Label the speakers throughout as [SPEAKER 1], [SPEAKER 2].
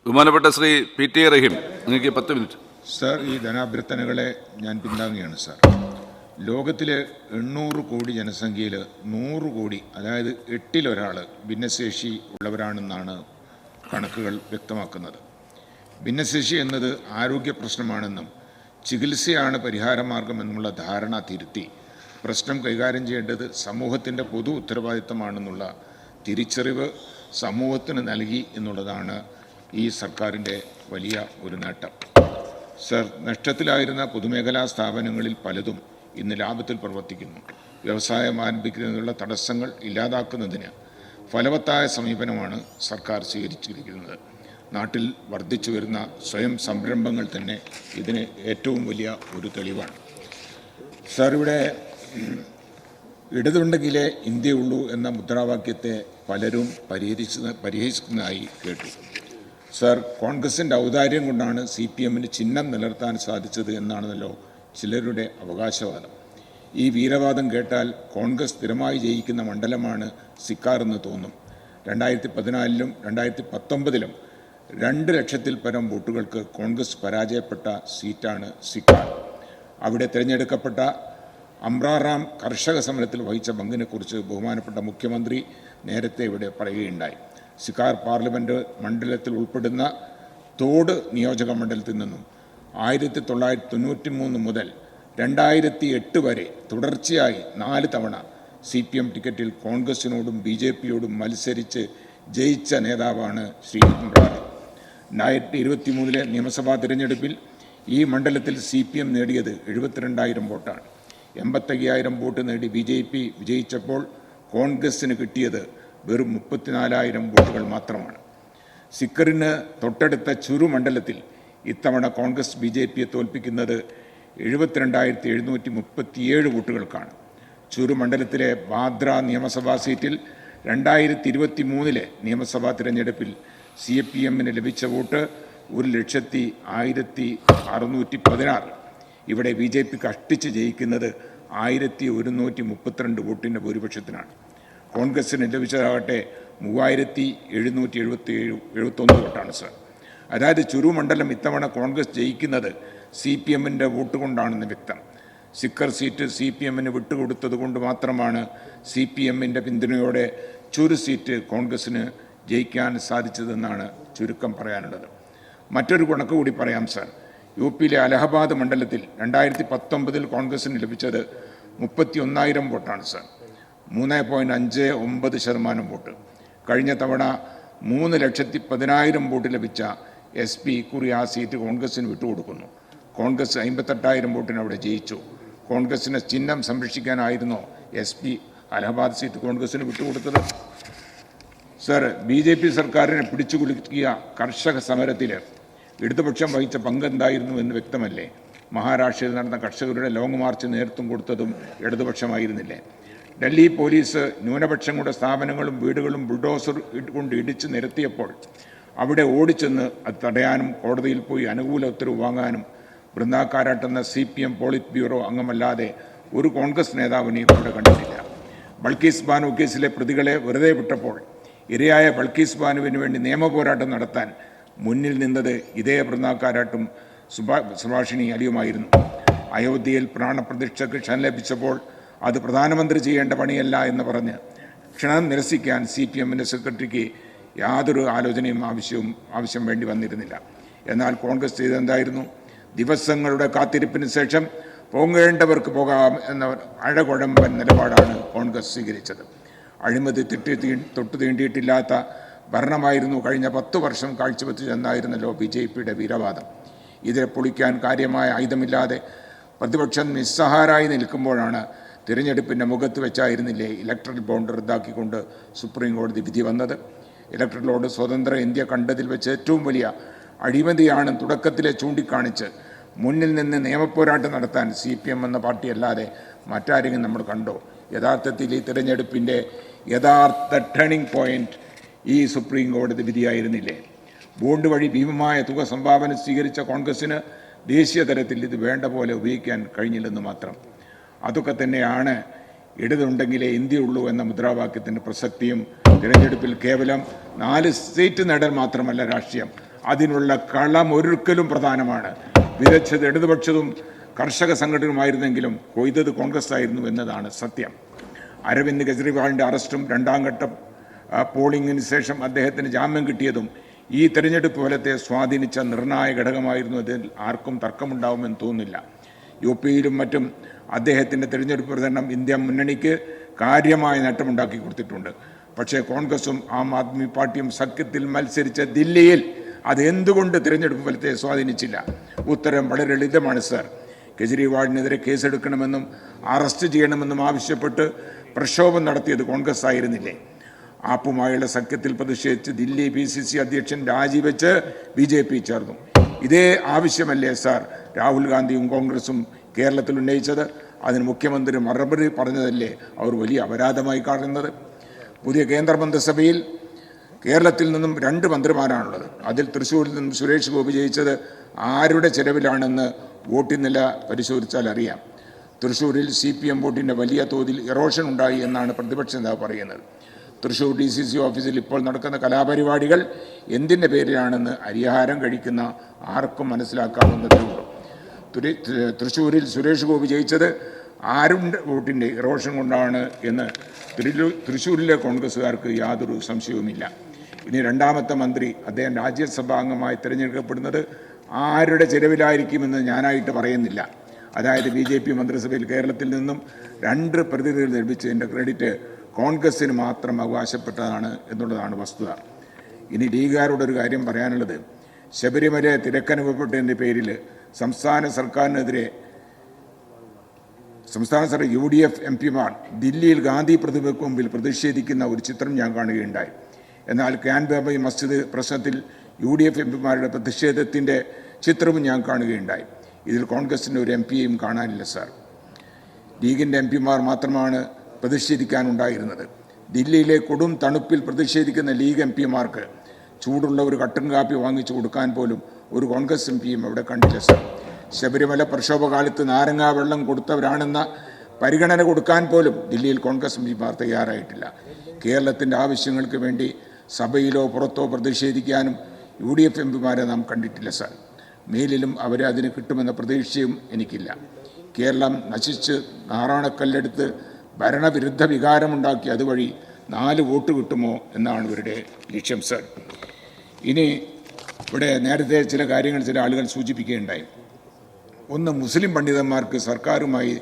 [SPEAKER 1] ബഹുമാനപ്പെട്ട ശ്രീ പി.ടി. റഹീം, നിങ്ങൾക്ക് 10 minute.
[SPEAKER 2] Sir, ഈ ധനാഭ്യർത്ഥനകളെ ഞാൻ പിന്താങ്ങുകയാണ് സർ. ലോകത്തിലെ 800 കോടി ജനസംഖ്യയിൽ 100 കോടി, അതായത് 8-1 ഭിന്നശേഷി ഉള്ളവരാണെന്നാണ് കണക്കുകൾ വ്യക്തമാക്കുന്നത്. ഭിന്നശേഷി എന്നത് ആരോഗ്യ പ്രശ്നമാണെന്നും ചികിത്സയാണ് പരിഹാരമാർഗമെന്നുള്ള ധാരണ തിരുത്തി പ്രശ്നം കൈകാര്യം ചെയ്യേണ്ടത് സമൂഹത്തിൻ്റെ പൊതു ഉത്തരവാദിത്തമാണെന്നുള്ള തിരിച്ചറിവ് സമൂഹത്തിന് നൽകി എന്നുള്ളതാണ് ഈ സർക്കാരിൻ്റെ വലിയ ഒരു നേട്ടം. സർ, നഷ്ടത്തിലായിരുന്ന പൊതുമേഖലാ സ്ഥാപനങ്ങളിൽ പലതും ഇന്ന് ലാഭത്തിൽ പ്രവർത്തിക്കുന്നു. വ്യവസായം ആരംഭിക്കുന്നതിനുള്ള തടസ്സങ്ങൾ ഇല്ലാതാക്കുന്നതിന് ഫലവത്തായ സമീപനമാണ് സർക്കാർ സ്വീകരിച്ചിരിക്കുന്നത്. നാട്ടിൽ വർദ്ധിച്ചു വരുന്ന സ്വയം സംരംഭങ്ങൾ തന്നെ ഇതിന് ഏറ്റവും വലിയ ഒരു തെളിവാണ്. സർ, ഇവിടെ ഇടതുണ്ടെങ്കിലേ ഇന്ത്യയുള്ളൂ എന്ന മുദ്രാവാക്യത്തെ പലരും പരിഹസിക്കുന്നതായി കേട്ടു. സർ, കോൺഗ്രസിൻ്റെ ഔദാര്യം കൊണ്ടാണ് CPMന് ചിഹ്നം നിലനിർത്താൻ സാധിച്ചത് എന്നാണല്ലോ ചിലരുടെ അവകാശവാദം. ഈ വീരവാദം കേട്ടാൽ കോൺഗ്രസ് സ്ഥിരമായി ജയിക്കുന്ന മണ്ഡലമാണ് സിക്കാർ എന്ന് തോന്നും. 2014-ലും 2019-ലും 2 ലക്ഷത്തിൽ പരം വോട്ടുകൾക്ക് കോൺഗ്രസ് പരാജയപ്പെട്ട സീറ്റാണ് സിക്കാർ. അവിടെ തിരഞ്ഞെടുക്കപ്പെട്ട അമ്രാറാം കർഷക സമരത്തിൽ വഹിച്ച പങ്കിനെക്കുറിച്ച് ബഹുമാനപ്പെട്ട മുഖ്യമന്ത്രി നേരത്തെ ഇവിടെ പറയുകയുണ്ടായി. സിക്കാർ പാർലമെൻറ്റ് മണ്ഡലത്തിൽ ഉൾപ്പെടുന്ന തോട് നിയോജക മണ്ഡലത്തിൽ നിന്നും 1993 മുതൽ 2008 വരെ തുടർച്ചയായി 4 തവണ CPM ടിക്കറ്റിൽ കോൺഗ്രസിനോടും BJPയോടും മത്സരിച്ച് ജയിച്ച നേതാവാണ് ശ്രീ ഇമ്രാൻ. 2023 നിയമസഭാ തിരഞ്ഞെടുപ്പിൽ ഈ മണ്ഡലത്തിൽ CPM നേടിയത് 72,000 വോട്ടാണ്. 85,000 വോട്ട് നേടി BJP വിജയിച്ചപ്പോൾ കോൺഗ്രസിന് കിട്ടിയത് വെറും 34,000 വോട്ടുകൾ മാത്രമാണ്. സിക്കറിന് തൊട്ടടുത്ത ചുരു മണ്ഡലത്തിൽ ഇത്തവണ കോൺഗ്രസ് BJPയെ തോൽപ്പിക്കുന്നത് 72,737 വോട്ടുകൾക്കാണ്. ചുരു മണ്ഡലത്തിലെ ബാദ്ര നിയമസഭാ സീറ്റിൽ 2023 നിയമസഭാ തിരഞ്ഞെടുപ്പിൽ CPMന് ലഭിച്ച വോട്ട് 1,01,616. ഇവിടെ BJP കഷ്ടിച്ച് ജയിക്കുന്നത് 1,132 വോട്ടിൻ്റെ ഭൂരിപക്ഷത്തിനാണ്. കോൺഗ്രസിന് ലഭിച്ചതാകട്ടെ 3,771 വോട്ടാണ് സർ. അതായത് ചുരു മണ്ഡലം ഇത്തവണ കോൺഗ്രസ് ജയിക്കുന്നത് CPMൻ്റെ വോട്ട് കൊണ്ടാണെന്ന് വ്യക്തം. സിക്കർ സീറ്റ് CPMന് വിട്ടുകൊടുത്തത് കൊണ്ട് മാത്രമാണ് CPMൻ്റെ പിന്തുണയോടെ ചുരു സീറ്റ് കോൺഗ്രസിന് ജയിക്കാൻ സാധിച്ചതെന്നാണ് ചുരുക്കം പറയാനുള്ളത്. മറ്റൊരു കണക്ക് കൂടി പറയാം സർ. UPയിലെ അലഹബാദ് മണ്ഡലത്തിൽ 2019 കോൺഗ്രസിന് ലഭിച്ചത് 31,000 വോട്ടാണ് സർ. 3.59% വോട്ട്. കഴിഞ്ഞ തവണ 3,10,000 വോട്ട് ലഭിച്ച SP കുറി ആ സീറ്റ് കോൺഗ്രസിന് വിട്ടുകൊടുക്കുന്നു. കോൺഗ്രസ് 58,000 വോട്ടിന് അവിടെ ജയിച്ചു. കോൺഗ്രസിനെ ചിഹ്നം സംരക്ഷിക്കാനായിരുന്നോ SP അലഹബാദ് സീറ്റ് കോൺഗ്രസിന് വിട്ടുകൊടുത്തത്? സർ, BJP സർക്കാരിനെ പിടിച്ചുകുലുക്കിയ കർഷക സമരത്തിൽ ഇടതുപക്ഷം വഹിച്ച പങ്കെന്തായിരുന്നു എന്ന് വ്യക്തമല്ലേ? മഹാരാഷ്ട്രയിൽ നടന്ന കർഷകരുടെ ലോങ് മാർച്ച് നേതൃത്വം കൊടുത്തതും ഇടതുപക്ഷമായിരുന്നില്ലേ? ഡൽഹി പോലീസ് ന്യൂനപക്ഷങ്ങളുടെ സ്ഥാപനങ്ങളും വീടുകളും ബുൾഡോസർ കൊണ്ട് ഇടിച്ച് നിരത്തിയപ്പോൾ അവിടെ ഓടിച്ചെന്ന് അത് തടയാനും കോടതിയിൽ പോയി അനുകൂല ഉത്തരവ് വാങ്ങാനും ബൃന്ദാക്കാരാട്ടെന്ന CPM പോളിറ്റ് ബ്യൂറോ അംഗമല്ലാതെ ഒരു കോൺഗ്രസ് നേതാവിനെയും ഇവിടെ കണ്ടിട്ടില്ല. ബൾക്കീസ് ബാനു കേസിലെ പ്രതികളെ വെറുതെ വിട്ടപ്പോൾ ഇരയായ ബൾക്കീസ് ബാനുവിന് വേണ്ടി നിയമപോരാട്ടം നടത്താൻ മുന്നിൽ നിന്നത് ഇതേ ബൃന്ദാക്കാരാട്ടും സുഭാഷിണി അലിയുമായിരുന്നു. അയോധ്യയിൽ പ്രാണപ്രതിഷ്ഠയ്ക്ക് ക്ഷണം ലഭിച്ചപ്പോൾ അത് പ്രധാനമന്ത്രി ചെയ്യേണ്ട പണിയല്ല എന്ന് പറഞ്ഞ് ക്ഷണം നിരസിക്കാൻ CPMൻ്റെ സെക്രട്ടറിക്ക് യാതൊരു ആലോചനയും ആവശ്യം വേണ്ടി വന്നിരുന്നില്ല. എന്നാൽ കോൺഗ്രസ് ചെയ്തെന്തായിരുന്നു? ദിവസങ്ങളുടെ കാത്തിരിപ്പിന് ശേഷം പോകേണ്ടവർക്ക് പോകാം എന്ന അഴകുഴമ്പൻ നിലപാടാണ് കോൺഗ്രസ് സ്വീകരിച്ചത്. അഴിമതി തൊട്ടു തീണ്ടിയിട്ടില്ലാത്ത ഭരണമായിരുന്നു കഴിഞ്ഞ 10 വർഷം കാഴ്ചവെച്ചെന്നായിരുന്നല്ലോ BJPയുടെ വീരവാദം. ഇതിനെ പൊളിക്കാൻ കാര്യമായ ആയുധമില്ലാതെ പ്രതിപക്ഷം നിസ്സഹാരായി നിൽക്കുമ്പോഴാണ് തിരഞ്ഞെടുപ്പിൻ്റെ മുഖത്ത് വെച്ചായിരുന്നില്ലേ ഇലക്ട്രൽ ബോണ്ട് റദ്ദാക്കിക്കൊണ്ട് സുപ്രീം കോടതി വിധി വന്നത്. ഇലക്ട്രൽ ബോണ്ട് സ്വതന്ത്ര ഇന്ത്യ കണ്ടതിൽ വെച്ച് ഏറ്റവും വലിയ അഴിമതിയാണ് തുടക്കത്തിലെ ചൂണ്ടിക്കാണിച്ച് മുന്നിൽ നിന്ന് നിയമപോരാട്ടം നടത്താൻ CPM എന്ന പാർട്ടിയല്ലാതെ മറ്റാരെങ്കിലും നമ്മൾ കണ്ടോ? യഥാർത്ഥത്തിൽ ഈ തിരഞ്ഞെടുപ്പിൻ്റെ യഥാർത്ഥ ടേണിംഗ് പോയിന്റ് ഈ സുപ്രീം കോടതി വിധിയായിരുന്നില്ലേ? ബോണ്ട് വഴി ഭീമമായ തുക സംഭാവന സ്വീകരിച്ച കോൺഗ്രസിന് ദേശീയ തലത്തിൽ ഇത് വേണ്ട പോലെ ഉപയോഗിക്കാൻ കഴിഞ്ഞില്ലെന്ന് മാത്രം. അതൊക്കെ തന്നെയാണ് ഇടതുണ്ടെങ്കിലേ ഇന്ത്യയുള്ളൂ എന്ന മുദ്രാവാക്യത്തിൻ്റെ പ്രസക്തിയും. തിരഞ്ഞെടുപ്പിൽ കേവലം 4 സീറ്റ് നേടൽ മാത്രമല്ല രാഷ്ട്രീയം, അതിനുള്ള കളമൊരുക്കലും പ്രധാനമാണ്. വിതച്ചത് ഇടതുപക്ഷവും കർഷക സംഘടനയുമായിരുന്നെങ്കിലും കൊയ്തത് കോൺഗ്രസ് ആയിരുന്നു എന്നതാണ് സത്യം. അരവിന്ദ് കെജ്രിവാളിൻ്റെ അറസ്റ്റും രണ്ടാം ഘട്ട പോളിംഗിന് ശേഷം അദ്ദേഹത്തിന് ജാമ്യം കിട്ടിയതും ഈ തെരഞ്ഞെടുപ്പ് ഫലത്തെ സ്വാധീനിച്ച നിർണായക ഘടകമായിരുന്നു. അതിൽ ആർക്കും തർക്കമുണ്ടാവുമെന്ന് തോന്നുന്നില്ല. യു പിയിലും മറ്റും അദ്ദേഹത്തിൻ്റെ തെരഞ്ഞെടുപ്പ് പ്രചരണം ഇന്ത്യ മുന്നണിക്ക് കാര്യമായ നേട്ടമുണ്ടാക്കി കൊടുത്തിട്ടുണ്ട്. പക്ഷേ കോൺഗ്രസും ആം ആദ്മി പാർട്ടിയും സഖ്യത്തിൽ മത്സരിച്ച ദില്ലിയിൽ അതെന്തുകൊണ്ട് തിരഞ്ഞെടുപ്പ് ഫലത്തെ സ്വാധീനിച്ചില്ല? ഉത്തരം വളരെ ലളിതമാണ് സർ. കെജ്രിവാളിനെതിരെ കേസെടുക്കണമെന്നും അറസ്റ്റ് ചെയ്യണമെന്നും ആവശ്യപ്പെട്ട് പ്രക്ഷോഭം നടത്തിയത് കോൺഗ്രസ് ആയിരുന്നില്ലേ? ആപ്പുമായുള്ള സഖ്യത്തിൽ പ്രതിഷേധിച്ച് ദില്ലി PCC അധ്യക്ഷൻ രാജിവെച്ച് BJP ചേർന്നു. ഇതേ ആവശ്യമല്ലേ സാർ രാഹുൽ ഗാന്ധിയും കോൺഗ്രസും കേരളത്തിൽ ഉന്നയിച്ചത്? അതിന് മുഖ്യമന്ത്രി മറുപടി പറഞ്ഞതല്ലേ അവർ വലിയ അപരാധമായി കാണുന്നത്? പുതിയ കേന്ദ്രമന്ത്രിസഭയിൽ കേരളത്തിൽ നിന്നും 2 മന്ത്രിമാരാണുള്ളത്. അതിൽ തൃശ്ശൂരിൽ നിന്നും സുരേഷ് ഗോപി ജയിച്ചത് ആരുടെ ചെലവിലാണെന്ന് വോട്ടിംഗ് നില പരിശോധിച്ചാൽ അറിയാം. തൃശ്ശൂരിൽ CPM വോട്ടിൻ്റെ വലിയ തോതിൽ ഇറോഷൻ ഉണ്ടായി എന്നാണ് പ്രതിപക്ഷ നേതാവ് പറയുന്നത്. തൃശ്ശൂർ DCC ഓഫീസിൽ ഇപ്പോൾ നടക്കുന്ന കലാപരിപാടികൾ എന്തിൻ്റെ പേരിലാണെന്ന് അരിഹാരം കഴിക്കുന്ന ആർക്കും മനസ്സിലാക്കാവുന്നതേ ഉള്ളൂ. തൃശ്ശൂരിൽ സുരേഷ് ഗോപി ജയിച്ചത് ആരുടെ വോട്ടിൻ്റെ ഇറോഷൻ കൊണ്ടാണ് എന്ന് തൃശ്ശൂരിലെ കോൺഗ്രസ്സുകാർക്ക് യാതൊരു സംശയവുമില്ല. ഇനി രണ്ടാമത്തെ മന്ത്രി അദ്ദേഹം രാജ്യസഭാംഗമായി തിരഞ്ഞെടുക്കപ്പെടുന്നത് ആരുടെ ചെലവിലായിരിക്കുമെന്ന് ഞാനായിട്ട് പറയുന്നില്ല. അതായത് BJP മന്ത്രിസഭയിൽ കേരളത്തിൽ നിന്നും 2 പ്രതിനിധികൾ ലഭിച്ചതിൻ്റെ ക്രെഡിറ്റ് കോൺഗ്രസ്സിന് മാത്രം അവകാശപ്പെട്ടതാണ് എന്നുള്ളതാണ് വസ്തുത. ഇനി ലീഗുകാരോട് ഒരു കാര്യം പറയാനുള്ളത്, ശബരിമല തിരക്കനുഭവപ്പെട്ടതിൻ്റെ പേരിൽ സംസ്ഥാന സർക്കാരിനെതിരെ UDF MPമാർ ദില്ലിയിൽ ഗാന്ധി പ്രതിമയ്ക്ക് മുമ്പിൽ പ്രതിഷേധിക്കുന്ന ഒരു ചിത്രം ഞാൻ കാണുകയുണ്ടായി. എന്നാൽ ക്യാൻബാബ മസ്ജിദ് പ്രശ്നത്തിൽ UDF MPമാരുടെ പ്രതിഷേധത്തിൻ്റെ ചിത്രവും ഞാൻ കാണുകയുണ്ടായി. ഇതിൽ കോൺഗ്രസിൻ്റെ ഒരു MPയെയും കാണാനില്ല സാർ. ലീഗിൻ്റെ MPമാർ മാത്രമാണ് പ്രതിഷേധിക്കാനുണ്ടായിരുന്നത്. ദില്ലിയിലെ കൊടും തണുപ്പിൽ പ്രതിഷേധിക്കുന്ന ലീഗ് MPമാർക്ക് ചൂടുള്ള ഒരു കട്ടൻ കാപ്പി വാങ്ങിച്ചു കൊടുക്കാൻ പോലും ഒരു കോൺഗ്രസ് MPയും അവിടെ കണ്ടില്ല സാർ. ശബരിമല പ്രക്ഷോഭകാലത്ത് നാരങ്ങാ വെള്ളം കൊടുത്തവരാണെന്ന പരിഗണന കൊടുക്കാൻ പോലും ദില്ലിയിൽ കോൺഗ്രസ് MPമാർ തയ്യാറായിട്ടില്ല. കേരളത്തിൻ്റെ ആവശ്യങ്ങൾക്ക് വേണ്ടി സഭയിലോ പുറത്തോ പ്രതിഷേധിക്കാനും UDF MPമാരെ നാം കണ്ടിട്ടില്ല സാർ. മേലിലും അവരെ അതിന് കിട്ടുമെന്ന പ്രതീക്ഷയും എനിക്കില്ല. കേരളം നശിച്ച് നാറാണക്കല്ലെടുത്ത് ഭരണവിരുദ്ധ വികാരമുണ്ടാക്കി അതുവഴി 4 വോട്ട് കിട്ടുമോ എന്നാണ് ഇവരുടെ ലക്ഷ്യം സർ. ഇനി ഇവിടെ നേരത്തെ ചില കാര്യങ്ങൾ ചില ആളുകൾ സൂചിപ്പിക്കുകയുണ്ടായി. ഒന്ന്, മുസ്ലിം പണ്ഡിതന്മാർക്ക് സർക്കാരുമായി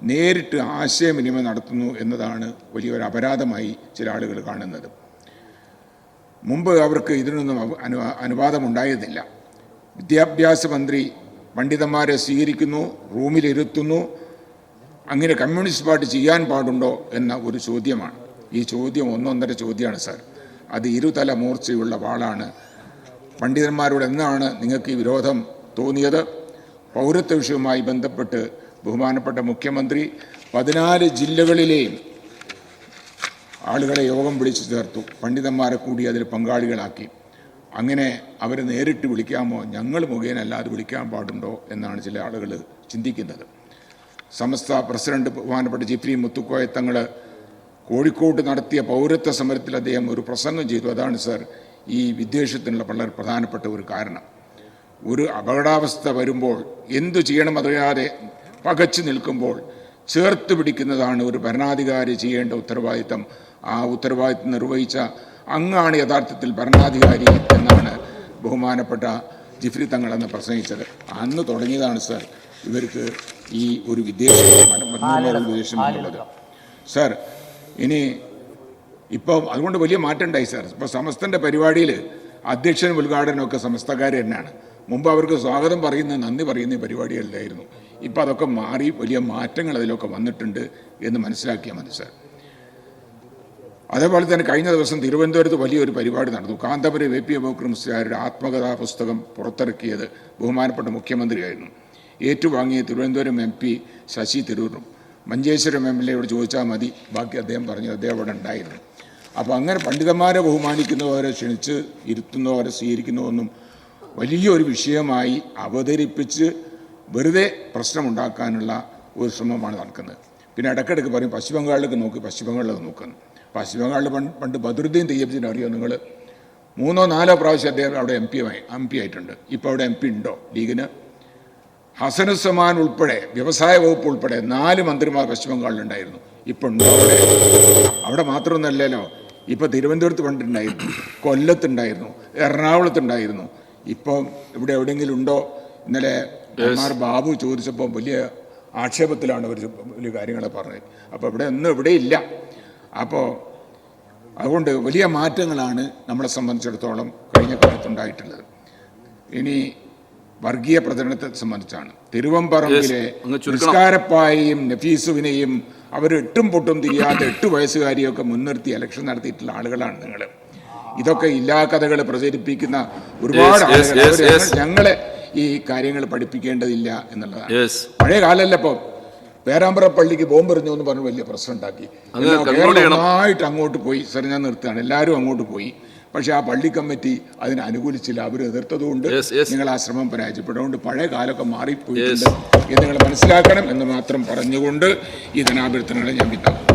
[SPEAKER 2] നേരിട്ട് ആശയവിനിമയം നടത്തുന്നു എന്നതാണ് വലിയൊരു അപരാധമായി ചില ആളുകൾ കാണുന്നത്. മുമ്പ് അവർക്ക് ഇതിനൊന്നും അനുവാദമുണ്ടായിരുന്നില്ല. വിദ്യാഭ്യാസ മന്ത്രി പണ്ഡിതന്മാരെ സ്വീകരിക്കുന്നു, റൂമിലിരുത്തുന്നു. അങ്ങനെ കമ്മ്യൂണിസ്റ്റ് പാർട്ടി ചെയ്യാൻ പാടുണ്ടോ എന്ന ഒരു ചോദ്യമാണ്. ഈ ചോദ്യം ഒന്നൊന്നര ചോദ്യമാണ് സാർ. അത് ഇരുതല മൂർച്ചയുള്ള വാളാണ്. പണ്ഡിതന്മാരോട് എന്നാണ് നിങ്ങൾക്ക് ഈ വിരോധം തോന്നിയത്? പൗരത്വ വിഷയവുമായി ബന്ധപ്പെട്ട് ബഹുമാനപ്പെട്ട മുഖ്യമന്ത്രി 14 ജില്ലകളിലെയും ആളുകളെ യോഗം വിളിച്ചു ചേർത്തു. പണ്ഡിതന്മാരെ കൂടി അതിൽ പങ്കാളികളാക്കി. അങ്ങനെ അവരെ നേരിട്ട് വിളിക്കാമോ? ഞങ്ങൾ മുഖേന അല്ലാതെ വിളിക്കാൻ പാടുണ്ടോ എന്നാണ് ചില ആളുകൾ ചിന്തിക്കുന്നത്. സമസ്ത പ്രസിഡന്റ് ബഹുമാനപ്പെട്ട ജിഫ്രി മുത്തുക്കോയ തങ്ങൾ കോഴിക്കോട് നടത്തിയ പൗരത്വ സമരത്തിൽ അദ്ദേഹം ഒരു പ്രസംഗം ചെയ്തു. അതാണ് സർ ഈ വിദ്വേഷത്തിനുള്ള വളരെ പ്രധാനപ്പെട്ട ഒരു കാരണം. ഒരു അപകടാവസ്ഥ വരുമ്പോൾ എന്തു ചെയ്യണമെന്നറിയാതെ പകച്ചു നിൽക്കുമ്പോൾ ചേർത്ത് പിടിക്കുന്നതാണ് ഒരു ഭരണാധികാരി ചെയ്യേണ്ട ഉത്തരവാദിത്തം. ആ ഉത്തരവാദിത്തം നിർവഹിച്ച അങ്ങാണ് യഥാർത്ഥത്തിൽ ഭരണാധികാരി എന്നാണ് ബഹുമാനപ്പെട്ട ജിഫ്രി തങ്ങളെന്ന് പ്രസംഗിച്ചത്. അന്ന് തുടങ്ങിയതാണ് സർ ഇവർക്ക് ഈ ഒരു വിദ്വേഷം എന്നുള്ളത് സർ. ഇനി ഇപ്പോൾ അതുകൊണ്ട് വലിയ മാറ്റം ഉണ്ടായി സാർ. ഇപ്പോൾ സമസ്തൻ്റെ പരിപാടിയിൽ അധ്യക്ഷനും ഉദ്ഘാടനമൊക്കെ സമസ്തക്കാർ തന്നെയാണ്. മുമ്പ് അവർക്ക് സ്വാഗതം പറയുന്ന നന്ദി പറയുന്ന പരിപാടിയല്ലായിരുന്നു. ഇപ്പോൾ അതൊക്കെ മാറി വലിയ മാറ്റങ്ങൾ അതിലൊക്കെ വന്നിട്ടുണ്ട് എന്ന് മനസ്സിലാക്കിയാൽ മതി സാർ. അതേപോലെ തന്നെ കഴിഞ്ഞ ദിവസം തിരുവനന്തപുരത്ത് വലിയൊരു പരിപാടി നടന്നു. കാന്തപുരം VP അബൂബക്കർ മുസ്ലിയാരുടെ ആത്മകഥാ പുസ്തകം പുറത്തിറക്കിയത് ബഹുമാനപ്പെട്ട മുഖ്യമന്ത്രിയായിരുന്നു. ഏറ്റുവാങ്ങിയ തിരുവനന്തപുരം MP ശശി തരൂരും. മഞ്ചേശ്വരം MLAയോട് ചോദിച്ചാൽ മതി, ബാക്കി അദ്ദേഹം പറഞ്ഞു അദ്ദേഹം അവിടെ ഉണ്ടായിരുന്നു. അപ്പോൾ അങ്ങനെ പണ്ഡിതന്മാരെ ബഹുമാനിക്കുന്നവരെ ക്ഷണിച്ച് ഇരുത്തുന്നവരെ സ്വീകരിക്കുന്നതൊന്നും വലിയൊരു വിഷയമായി അവതരിപ്പിച്ച് വെറുതെ പ്രശ്നമുണ്ടാക്കാനുള്ള ഒരു ശ്രമമാണ് നടക്കുന്നത്. പിന്നെ ഇടയ്ക്കിടയ്ക്ക് പറയും പശ്ചിമബംഗാളിലേക്ക് നോക്കി, പശ്ചിമബംഗാളിലേക്ക് നോക്കുന്നു. പശ്ചിമബംഗാളിൽ പണ്ട് ബദറുദ്ദീൻ തയ്യബിനെ അറിയോ നിങ്ങൾ? 3 or 4 പ്രാവശ്യം അദ്ദേഹം അവിടെ എം പി ആയിട്ടുണ്ട്. ഇപ്പോൾ അവിടെ എം പി ഉണ്ടോ ലീഗിന്? ഹസനുസമാൻ ഉൾപ്പെടെ വ്യവസായ വകുപ്പ് ഉൾപ്പെടെ 4 മന്ത്രിമാർ പശ്ചിമ ബംഗാളിലുണ്ടായിരുന്നു. ഇപ്പം ഉണ്ടോ അവിടെ? അവിടെ മാത്രമൊന്നുമല്ലല്ലോ, ഇപ്പം തിരുവനന്തപുരത്ത് പണ്ടുണ്ടായിരുന്നു, കൊല്ലത്തുണ്ടായിരുന്നു, എറണാകുളത്തുണ്ടായിരുന്നു. ഇപ്പം ഇവിടെ എവിടെയെങ്കിലും ഉണ്ടോ? ഇന്നലെ ബാബു ചോദിച്ചപ്പോൾ വലിയ ആക്ഷേപത്തിലാണ് അവർ വലിയ കാര്യങ്ങളെ പറഞ്ഞത്. അപ്പോൾ ഇവിടെ ഇല്ല. അപ്പോൾ അതുകൊണ്ട് വലിയ മാറ്റങ്ങളാണ് നമ്മളെ സംബന്ധിച്ചിടത്തോളം കഴിഞ്ഞ കാലത്തുണ്ടായിട്ടുള്ളത്. ഇനി വർഗീയ പ്രചരണത്തെ സംബന്ധിച്ചാണ്. തിരുവമ്പറമ്പിലെ നിസ്കാരപ്പായെയും നഫീസുവിനെയും അവർ എട്ടും പൊട്ടും തിരിയാത്ത 8 വയസ്സുകാരിയൊക്കെ മുൻനിർത്തി ഇലക്ഷൻ നടത്തിയിട്ടുള്ള ആളുകളാണ് നിങ്ങൾ. ഇതൊക്കെ ഇല്ലാ കഥകൾ പ്രചരിപ്പിക്കുന്ന ഒരുപാട് ആളുകൾ ഞങ്ങളെ ഈ കാര്യങ്ങൾ പഠിപ്പിക്കേണ്ടതില്ല എന്നുള്ളതാണ്. പഴയ കാലമല്ല. ഇപ്പോൾ പേരാമ്പ്ര പള്ളിക്ക് ബോംബെറിഞ്ഞു എന്ന് പറഞ്ഞ് വലിയ പ്രശ്നം ഉണ്ടാക്കി. നന്നായിട്ട് അങ്ങോട്ട് പോയി. സാർ ഞാൻ നിർത്തുകയാണ്. എല്ലാവരും അങ്ങോട്ട് പോയി. പക്ഷെ ആ പള്ളി കമ്മിറ്റി അതിനെ അനുകൂലിച്ചില്ല. അവർ എതിർത്തതുകൊണ്ട് നിങ്ങൾ ആ ശ്രമം പരാജയപ്പെടുന്നതുകൊണ്ട് പഴയ കാലമൊക്കെ മാറിപ്പോയിട്ടുണ്ട് എന്ന് നിങ്ങൾ മനസ്സിലാക്കണം എന്ന് മാത്രം പറഞ്ഞുകൊണ്ട് ഈ ധനാഭ്യർത്ഥനകളെ ഞാൻ വിട്ടാക്കും.